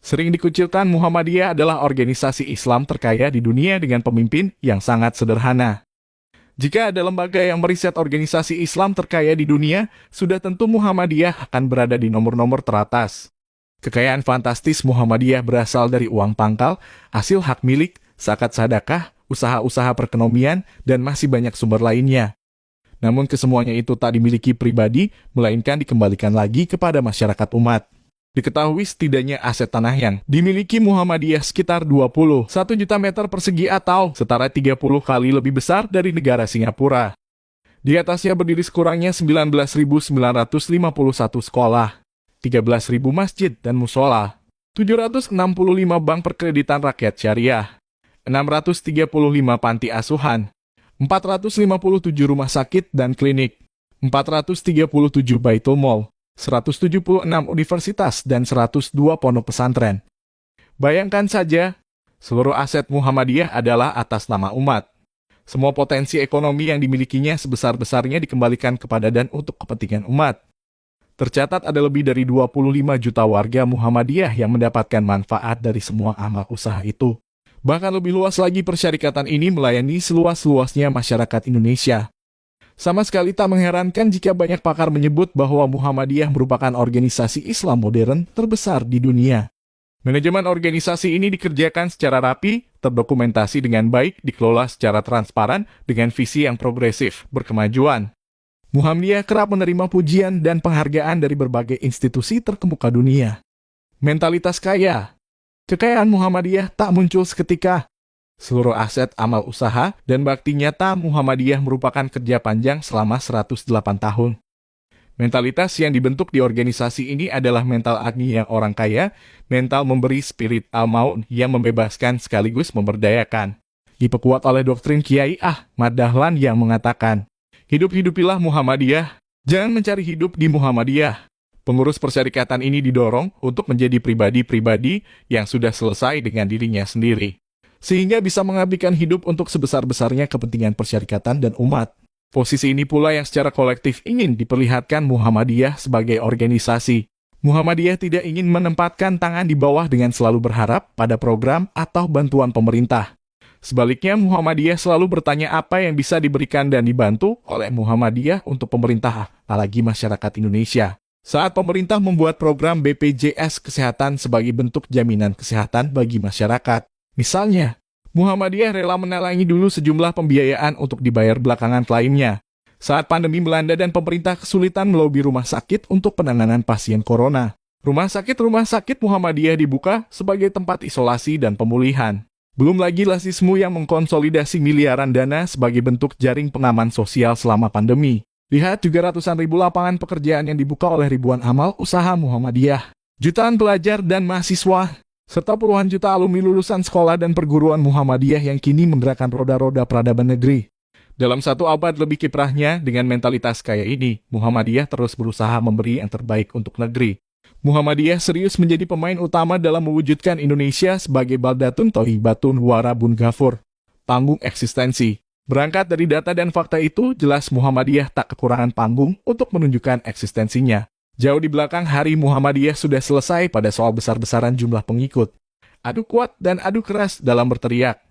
Sering dikucilkan, Muhammadiyah adalah organisasi Islam terkaya di dunia dengan pemimpin yang sangat sederhana. Jika ada lembaga yang meriset organisasi Islam terkaya di dunia, sudah tentu Muhammadiyah akan berada di nomor-nomor teratas. Kekayaan fantastis Muhammadiyah berasal dari uang pangkal, hasil hak milik, zakat sedekah, usaha-usaha perekonomian, dan masih banyak sumber lainnya. Namun kesemuanya itu tak dimiliki pribadi, melainkan dikembalikan lagi kepada masyarakat umat. Diketahui setidaknya aset tanah yang dimiliki Muhammadiyah sekitar 21 juta meter persegi atau setara 30 kali lebih besar dari negara Singapura. Di atasnya berdiri sekurangnya 19.951 sekolah, 13.000 masjid dan musola, 765 bank perkreditan rakyat syariah, 635 panti asuhan, 457 rumah sakit dan klinik, 437 baitul mal, 176 universitas dan 102 pondok pesantren. Bayangkan saja, seluruh aset Muhammadiyah adalah atas nama umat. Semua potensi ekonomi yang dimilikinya sebesar-besarnya dikembalikan kepada dan untuk kepentingan umat. Tercatat ada lebih dari 25 juta warga Muhammadiyah yang mendapatkan manfaat dari semua amal usaha itu. Bahkan lebih luas lagi, persyarikatan ini melayani seluas-luasnya masyarakat Indonesia. Sama sekali tak mengherankan jika banyak pakar menyebut bahwa Muhammadiyah merupakan organisasi Islam modern terbesar di dunia. Manajemen organisasi ini dikerjakan secara rapi, terdokumentasi dengan baik, dikelola secara transparan, dengan visi yang progresif, berkemajuan. Muhammadiyah kerap menerima pujian dan penghargaan dari berbagai institusi terkemuka dunia. Mentalitas kaya. Kekayaan Muhammadiyah tak muncul seketika. Seluruh aset amal usaha dan bakti nyata Muhammadiyah merupakan kerja panjang selama 108 tahun. Mentalitas yang dibentuk di organisasi ini adalah mental agni yang orang kaya, mental memberi spirit al-maun yang membebaskan sekaligus memberdayakan. Diperkuat oleh doktrin Kiai Ahmad Dahlan yang mengatakan, hidup-hidupilah Muhammadiyah, jangan mencari hidup di Muhammadiyah. Pengurus persyarikatan ini didorong untuk menjadi pribadi-pribadi yang sudah selesai dengan dirinya sendiri, sehingga bisa mengabdikan hidup untuk sebesar-besarnya kepentingan persyarikatan dan umat. Posisi ini pula yang secara kolektif ingin diperlihatkan Muhammadiyah sebagai organisasi. Muhammadiyah tidak ingin menempatkan tangan di bawah dengan selalu berharap pada program atau bantuan pemerintah. Sebaliknya, Muhammadiyah selalu bertanya apa yang bisa diberikan dan dibantu oleh Muhammadiyah untuk pemerintah, apalagi masyarakat Indonesia. Saat pemerintah membuat program BPJS Kesehatan sebagai bentuk jaminan kesehatan bagi masyarakat, misalnya, Muhammadiyah rela menalangi dulu sejumlah pembiayaan untuk dibayar belakangan lainnya. Saat pandemi melanda dan pemerintah kesulitan melobi rumah sakit untuk penanganan pasien corona, rumah sakit Muhammadiyah dibuka sebagai tempat isolasi dan pemulihan. Belum lagi Lasismu yang mengkonsolidasi miliaran dana sebagai bentuk jaring pengaman sosial selama pandemi. Lihat juga ratusan ribu lapangan pekerjaan yang dibuka oleh ribuan amal usaha Muhammadiyah. Jutaan pelajar dan mahasiswa, serta puluhan juta alumni lulusan sekolah dan perguruan Muhammadiyah yang kini menggerakkan roda-roda peradaban negeri. Dalam satu abad lebih kiprahnya, dengan mentalitas kaya ini, Muhammadiyah terus berusaha memberi yang terbaik untuk negeri. Muhammadiyah serius menjadi pemain utama dalam mewujudkan Indonesia sebagai baldatun thayyibatun warabun ghafur, panggung eksistensi. Berangkat dari data dan fakta itu, jelas Muhammadiyah tak kekurangan panggung untuk menunjukkan eksistensinya. Jauh di belakang hari Muhammadiyah sudah selesai pada soal besar-besaran jumlah pengikut. Adu kuat dan adu keras dalam berteriak.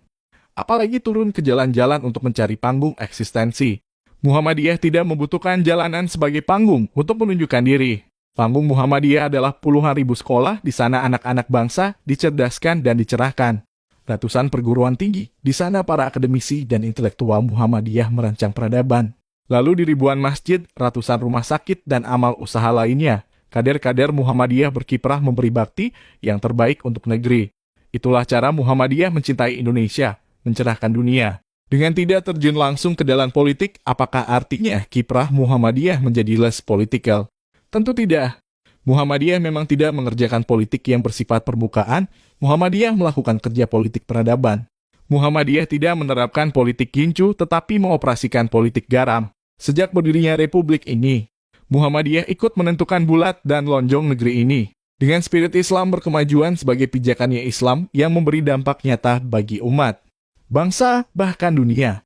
Apalagi turun ke jalan-jalan untuk mencari panggung eksistensi. Muhammadiyah tidak membutuhkan jalanan sebagai panggung untuk menunjukkan diri. Panggung Muhammadiyah adalah puluhan ribu sekolah, di sana anak-anak bangsa dicerdaskan dan dicerahkan. Ratusan perguruan tinggi, di sana para akademisi dan intelektual Muhammadiyah merancang peradaban. Lalu di ribuan masjid, ratusan rumah sakit, dan amal usaha lainnya, kader-kader Muhammadiyah berkiprah memberi bakti yang terbaik untuk negeri. Itulah cara Muhammadiyah mencintai Indonesia, mencerahkan dunia. Dengan tidak terjun langsung ke dalam politik, apakah artinya kiprah Muhammadiyah menjadi less political? Tentu tidak. Muhammadiyah memang tidak mengerjakan politik yang bersifat permukaan. Muhammadiyah melakukan kerja politik peradaban. Muhammadiyah tidak menerapkan politik gincu, tetapi mengoperasikan politik garam. Sejak berdirinya republik ini, Muhammadiyah ikut menentukan bulat dan lonjong negeri ini. Dengan spirit Islam berkemajuan sebagai pijakannya Islam yang memberi dampak nyata bagi umat, bangsa, bahkan dunia.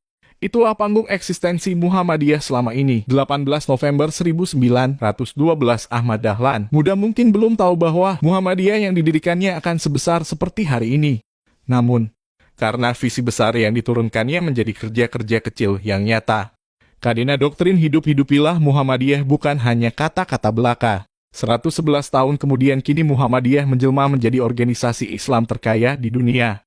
Itulah panggung eksistensi Muhammadiyah selama ini. 18 November 1912, Ahmad Dahlan. Muda mungkin belum tahu bahwa Muhammadiyah yang didirikannya akan sebesar seperti hari ini. Namun, karena visi besar yang diturunkannya menjadi kerja-kerja kecil yang nyata. Kadena doktrin hidup-hidupilah Muhammadiyah bukan hanya kata-kata belaka. 111 tahun kemudian kini Muhammadiyah menjelma menjadi organisasi Islam terkaya di dunia.